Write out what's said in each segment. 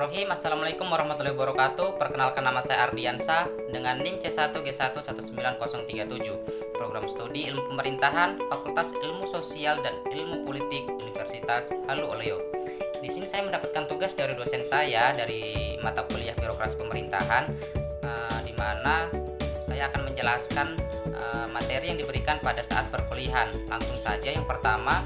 Bismillahirrahmanirrahim. Assalamualaikum warahmatullahi wabarakatuh. Perkenalkan, nama saya Ardiansa dengan NIM C1G119037, Program Studi Ilmu Pemerintahan, Fakultas Ilmu Sosial dan Ilmu Politik, Universitas Halu Oleo. Di sini saya mendapatkan tugas dari dosen saya dari mata kuliah Birokrasi Pemerintahan, di mana saya akan menjelaskan materi yang diberikan pada saat perkuliahan. Langsung saja, yang pertama,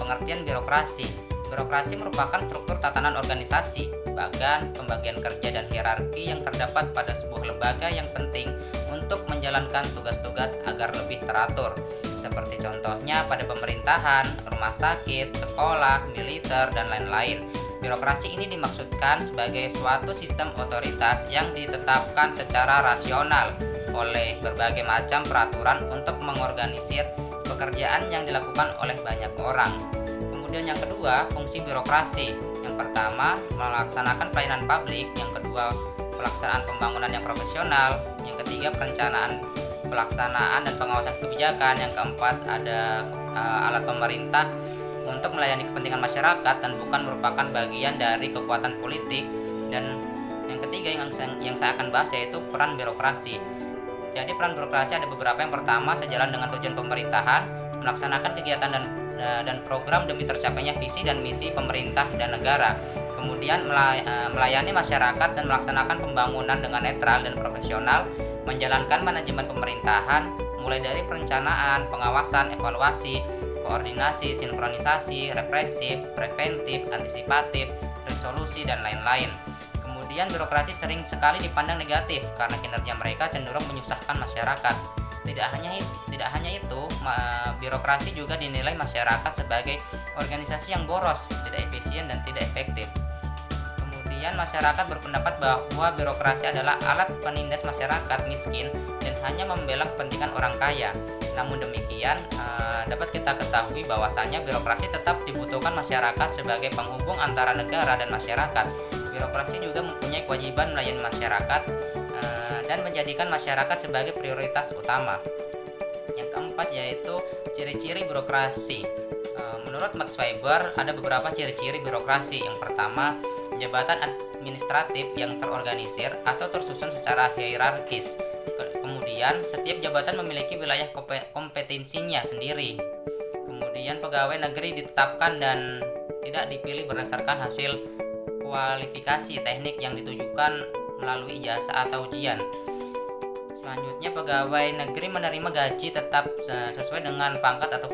pengertian birokrasi. Birokrasi merupakan struktur tatanan organisasi, bagan, pembagian kerja dan hierarki yang terdapat pada sebuah lembaga yang penting untuk menjalankan tugas-tugas agar lebih teratur. Seperti contohnya pada pemerintahan, rumah sakit, sekolah, militer, dan lain-lain. Birokrasi ini dimaksudkan sebagai suatu sistem otoritas yang ditetapkan secara rasional oleh berbagai macam peraturan untuk mengorganisir pekerjaan yang dilakukan oleh banyak orang. Kemudian yang kedua, fungsi birokrasi. Yang pertama, melaksanakan pelayanan publik. Yang kedua, pelaksanaan pembangunan yang profesional. Yang ketiga, perencanaan, pelaksanaan dan pengawasan kebijakan. Yang keempat, ada alat pemerintah untuk melayani kepentingan masyarakat dan bukan merupakan bagian dari kekuatan politik. Dan yang ketiga yang saya akan bahas yaitu peran birokrasi. Jadi peran birokrasi ada beberapa. Yang pertama, sejalan dengan tujuan pemerintahan, melaksanakan kegiatan dan program demi tercapainya visi dan misi pemerintah dan negara. Kemudian melayani masyarakat dan melaksanakan pembangunan dengan netral dan profesional, menjalankan manajemen pemerintahan mulai dari perencanaan, pengawasan, evaluasi, koordinasi, sinkronisasi, represif, preventif, antisipatif, resolusi, dan lain-lain. Kemudian birokrasi sering sekali dipandang negatif karena kinerja mereka cenderung menyusahkan masyarakat. Tidak hanya itu, birokrasi juga dinilai masyarakat sebagai organisasi yang boros, tidak efisien dan tidak efektif. Kemudian masyarakat berpendapat bahwa birokrasi adalah alat penindas masyarakat miskin dan hanya membela kepentingan orang kaya. Namun demikian, dapat kita ketahui bahwasanya birokrasi tetap dibutuhkan masyarakat sebagai penghubung antara negara dan masyarakat. Birokrasi juga mempunyai kewajiban melayani masyarakat dan menjadikan masyarakat sebagai prioritas utama. Yang keempat yaitu ciri-ciri birokrasi. Menurut Max Weber ada beberapa ciri-ciri birokrasi. Yang pertama, jabatan administratif yang terorganisir atau tersusun secara hierarkis. Kemudian setiap jabatan memiliki wilayah kompetensinya sendiri. Kemudian pegawai negeri ditetapkan dan tidak dipilih berdasarkan hasil kualifikasi teknik yang ditujukan melalui ijazah atau ujian. Selanjutnya, pegawai negeri menerima gaji tetap sesuai dengan pangkat atau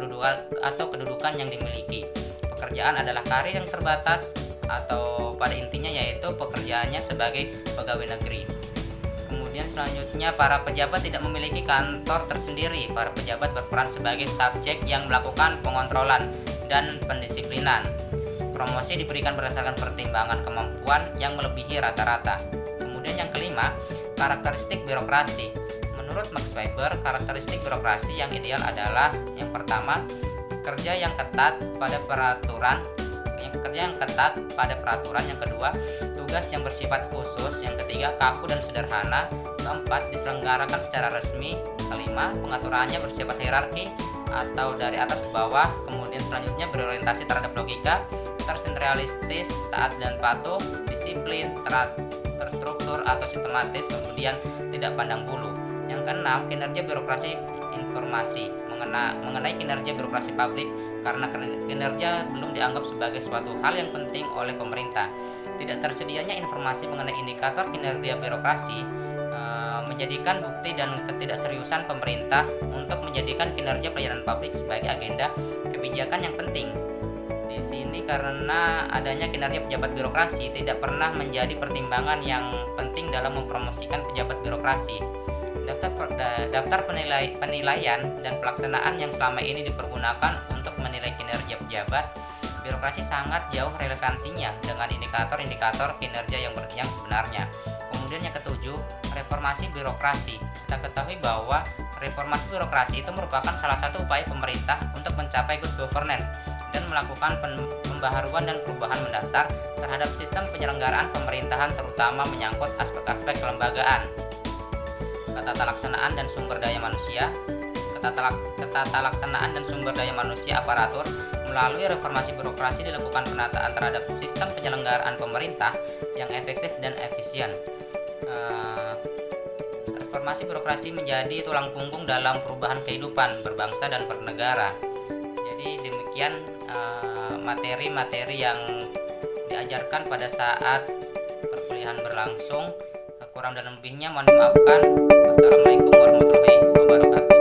kedudukan yang dimiliki. Pekerjaan adalah karir yang terbatas atau pada intinya yaitu pekerjaannya sebagai pegawai negeri. Kemudian selanjutnya, para pejabat tidak memiliki kantor tersendiri. Para pejabat berperan sebagai subjek yang melakukan pengontrolan dan pendisiplinan. Promosi diberikan berdasarkan pertimbangan kemampuan yang melebihi rata-rata. Kemudian yang kelima, karakteristik birokrasi. Menurut Max Weber, karakteristik birokrasi yang ideal adalah yang pertama, kerja yang ketat pada peraturan. Yang kedua, tugas yang bersifat khusus. Yang ketiga, kaku dan sederhana. Keempat, diselenggarakan secara resmi. Kelima, pengaturannya bersifat hierarki atau dari atas ke bawah. Kemudian selanjutnya berorientasi terhadap logika, tersentralistis, taat dan patuh, disiplin, terstruktur atau sistematis, kemudian tidak pandang bulu. Yang keenam, kinerja birokrasi informasi. Mengenai kinerja birokrasi publik, karena kinerja belum dianggap sebagai suatu hal yang penting oleh pemerintah. Tidak tersedianya informasi mengenai indikator kinerja birokrasi menjadikan bukti dan ketidakseriusan pemerintah untuk menjadikan kinerja pelayanan publik sebagai agenda kebijakan yang penting. Di sini karena adanya kinerja pejabat birokrasi tidak pernah menjadi pertimbangan yang penting dalam mempromosikan pejabat birokrasi. Daftar penilaian dan pelaksanaan yang selama ini dipergunakan untuk menilai kinerja pejabat birokrasi sangat jauh relevansinya dengan indikator-indikator kinerja yang sebenarnya. Kemudian yang ketujuh, reformasi birokrasi. Kita ketahui bahwa reformasi birokrasi itu merupakan salah satu upaya pemerintah untuk mencapai good governance dan melakukan pembaharuan dan perubahan mendasar terhadap sistem penyelenggaraan pemerintahan, terutama menyangkut aspek-aspek kelembagaan, tata laksanaan dan sumber daya manusia, ketata laksanaan dan sumber daya manusia aparatur. Melalui reformasi birokrasi dilakukan penataan terhadap sistem penyelenggaraan pemerintah yang efektif dan efisien. Reformasi birokrasi menjadi tulang punggung dalam perubahan kehidupan berbangsa dan bernegara. Jadi demikian materi-materi yang diajarkan pada saat perkuliahan berlangsung. Kurang dan lebihnya mohon dimaafkan. Wassalamualaikum warahmatullahi wabarakatuh.